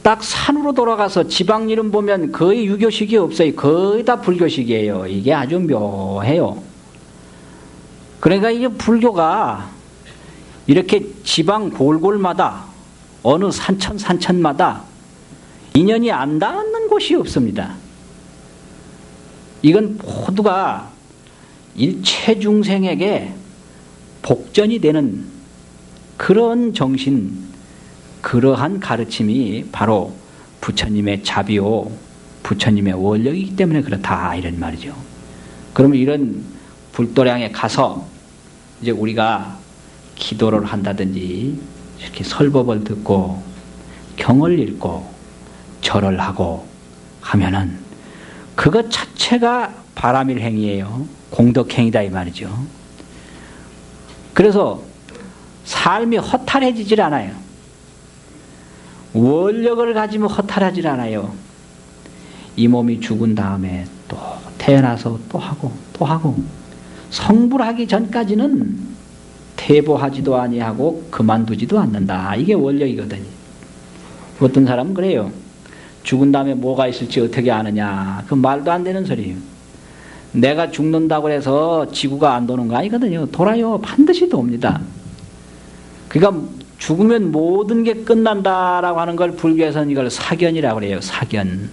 Speaker 1: 딱 산으로 돌아가서 지방 이름 보면 거의 유교식이 없어요. 거의 다 불교식이에요. 이게 아주 묘해요. 그러니까 이게 불교가 이렇게 지방 골골마다 어느 산천마다 인연이 안 닿는 곳이 없습니다. 이건 모두가 일체 중생에게 복전이 되는 그런 정신, 그러한 가르침이 바로 부처님의 자비요, 부처님의 원력이기 때문에 그렇다 이런 말이죠. 그러면 이런 불도량에 가서 이제 우리가 기도를 한다든지 이렇게 설법을 듣고 경을 읽고 절을 하고 하면은 그것 자체가 바람일 행위예요. 공덕행위다 이 말이죠. 그래서 삶이 허탈해지질 않아요. 원력을 가지면 허탈하질 않아요. 이 몸이 죽은 다음에 또 태어나서 또 하고 성불하기 전까지는 퇴보하지도 아니하고 그만두지도 않는다. 이게 원력이거든요. 어떤 사람은 그래요. 죽은 다음에 뭐가 있을지 어떻게 아느냐. 그 말도 안 되는 소리예요. 내가 죽는다고 해서 지구가 안 도는 거 아니거든요. 돌아요. 반드시 돕니다. 그러니까 죽으면 모든 게 끝난다라고 하는 걸 불교에서는 이걸 사견이라고 그래요. 사견.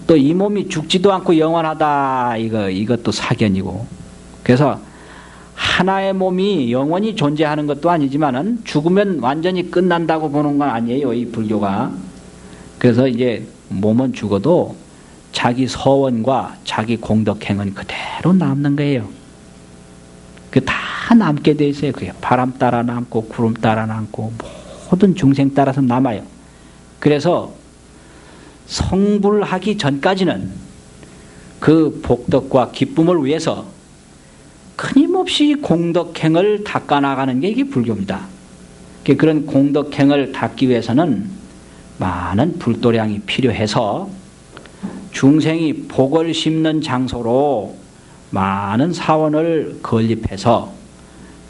Speaker 1: 또 이 몸이 죽지도 않고 영원하다. 이것도 사견이고. 그래서 하나의 몸이 영원히 존재하는 것도 아니지만은 죽으면 완전히 끝난다고 보는 건 아니에요. 이 불교가. 그래서 이제 몸은 죽어도 자기 서원과 자기 공덕행은 그대로 남는 거예요. 그 다 남게 돼 있어요. 그게 바람 따라 남고 구름 따라 남고 모든 중생 따라서 남아요. 그래서 성불하기 전까지는 그 복덕과 기쁨을 위해서 끊임없이 공덕행을 닦아나가는 게 이게 불교입니다. 그런 공덕행을 닦기 위해서는 많은 불도량이 필요해서 중생이 복을 심는 장소로 많은 사원을 건립해서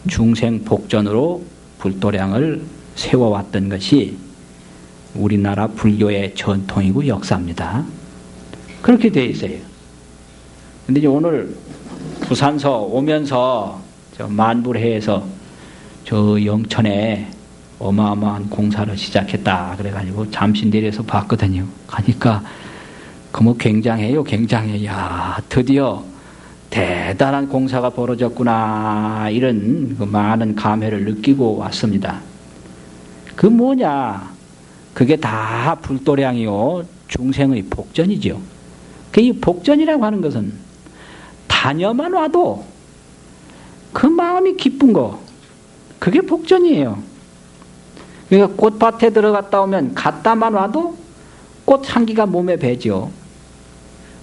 Speaker 1: 중생 복전으로 불도량을 세워왔던 것이 우리나라 불교의 전통이고 역사입니다. 그렇게 되어 있어요. 근데 이제 오늘 부산서 오면서 저 만불회에서 저 영천에 어마어마한 공사를 시작했다 그래가지고 잠시 내려서 봤거든요. 가니까 그 뭐 굉장해요. 굉장해. 야, 드디어 대단한 공사가 벌어졌구나 이런 그 많은 감회를 느끼고 왔습니다. 그 뭐냐? 그게 다 불도량이요 중생의 복전이죠. 이 복전이라고 하는 것은 다녀만 와도 그 마음이 기쁜 거 그게 복전이에요. 그러니까 꽃밭에 들어갔다 오면 갔다만 와도 꽃 향기가 몸에 배죠.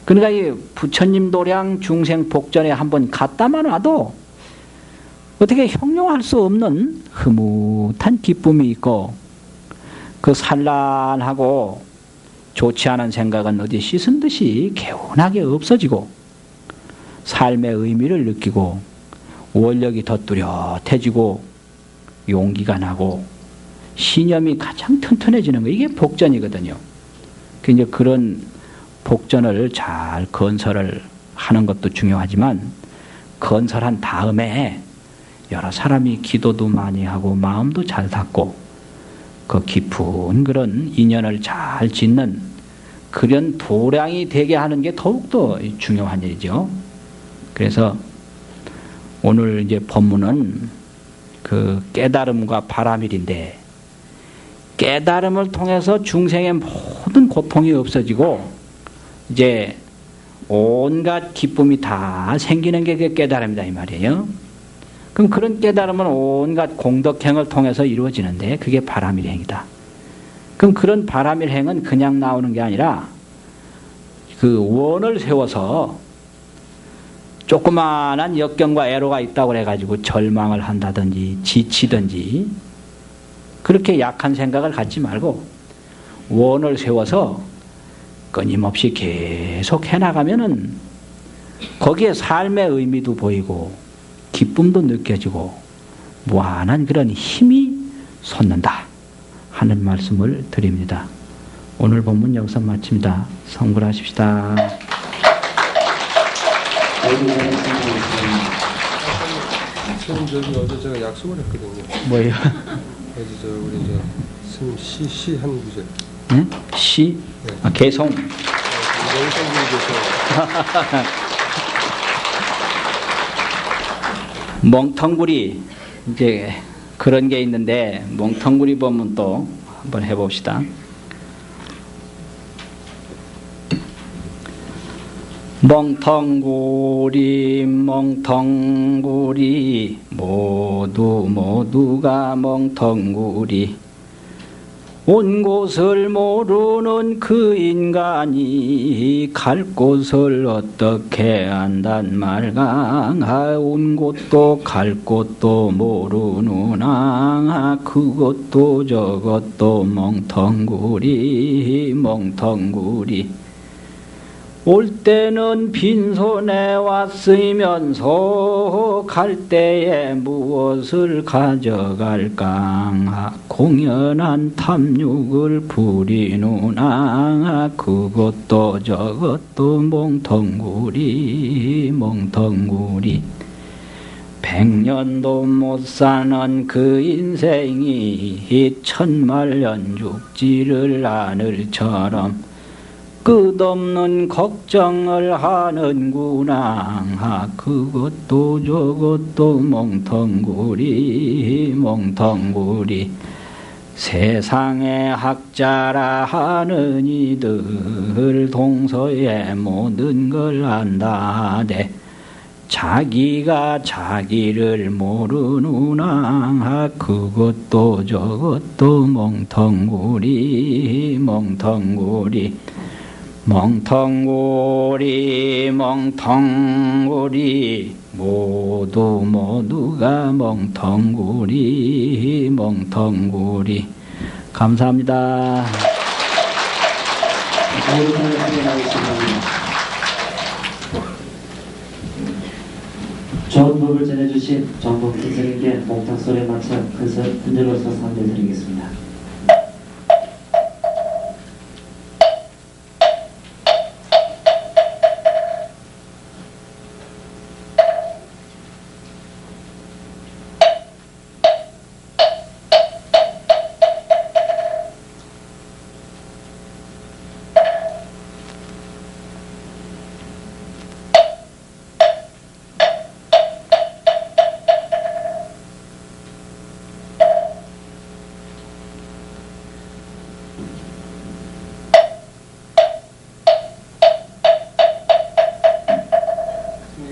Speaker 1: 그러니까 이 부처님 도량 중생 복전에 한번 갔다만 와도 어떻게 형용할 수 없는 흐뭇한 기쁨이 있고 그 산란하고 좋지 않은 생각은 어디 씻은 듯이 개운하게 없어지고 삶의 의미를 느끼고 원력이 더 뚜렷해지고 용기가 나고 신념이 가장 튼튼해지는 거, 이게 복전이거든요. 이제 그런 복전을 잘 건설을 하는 것도 중요하지만 건설한 다음에 여러 사람이 기도도 많이 하고 마음도 잘 닫고 그 깊은 그런 인연을 잘 짓는 그런 도량이 되게 하는 게 더욱더 중요한 일이죠. 그래서 오늘 이제 법문은 그 깨달음과 바람일인데, 깨달음을 통해서 중생의 모든 고통이 없어지고 이제 온갖 기쁨이 다 생기는 게 그 깨달음이다 이 말이에요. 그럼 그런 깨달음은 온갖 공덕행을 통해서 이루어지는데 그게 바람일행이다. 그럼 그런 바람일행은 그냥 나오는 게 아니라 그 원을 세워서 조그마한 역경과 애로가 있다고 해가지고 절망을 한다든지 지치든지 그렇게 약한 생각을 갖지 말고 원을 세워서 끊임없이 계속 해나가면은 거기에 삶의 의미도 보이고 기쁨도 느껴지고 무한한 그런 힘이 솟는다 하는 말씀을 드립니다. 오늘 본문 여기서 마칩니다. 성불하십시다.
Speaker 2: 스님, 저기 어제 제가 약속을 했거든요.
Speaker 1: 뭐예요?
Speaker 2: 어제 우리 스님 시 한 구절.
Speaker 1: 네? 시?
Speaker 2: 네.
Speaker 1: 아, 개송. 멍텅구리, 이제 그런 게 있는데 멍텅구리 보면 또 한번 해봅시다. 멍텅구리 멍텅구리 모두가 멍텅구리 온 곳을 모르는 그 인간이 갈 곳을 어떻게 안단 말까. 온 곳도 갈 곳도 모르누나 그것도 저것도 멍텅구리 멍텅구리. 올 때는 빈손에 왔으면서 갈 때에 무엇을 가져갈까. 공연한 탐욕을 부리누나 그것도 저것도 멍텅구리 멍텅구리. 100년도 못 사는 그 인생이 천만년 죽지를 않을처럼 끝없는 걱정을 하는구나. 그것도 저것도 멍텅구리 멍텅구리. 세상의 학자라 하는 이들 동서의 모든 걸 안다대 자기가 자기를 모르누나. 그것도 저것도 멍텅구리 멍텅구리. 멍텅구리 멍텅구리 모두가 멍텅구리 멍텅구리. 감사합니다.
Speaker 3: 좋은 법을 전해주신 정봉 선생님께 몽탁소리에 맞춰 큰 절로서 상대드리겠습니다.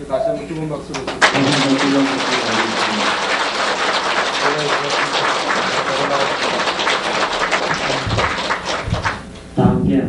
Speaker 2: 다시 한번 뜨거운 박수로.
Speaker 3: 다 함께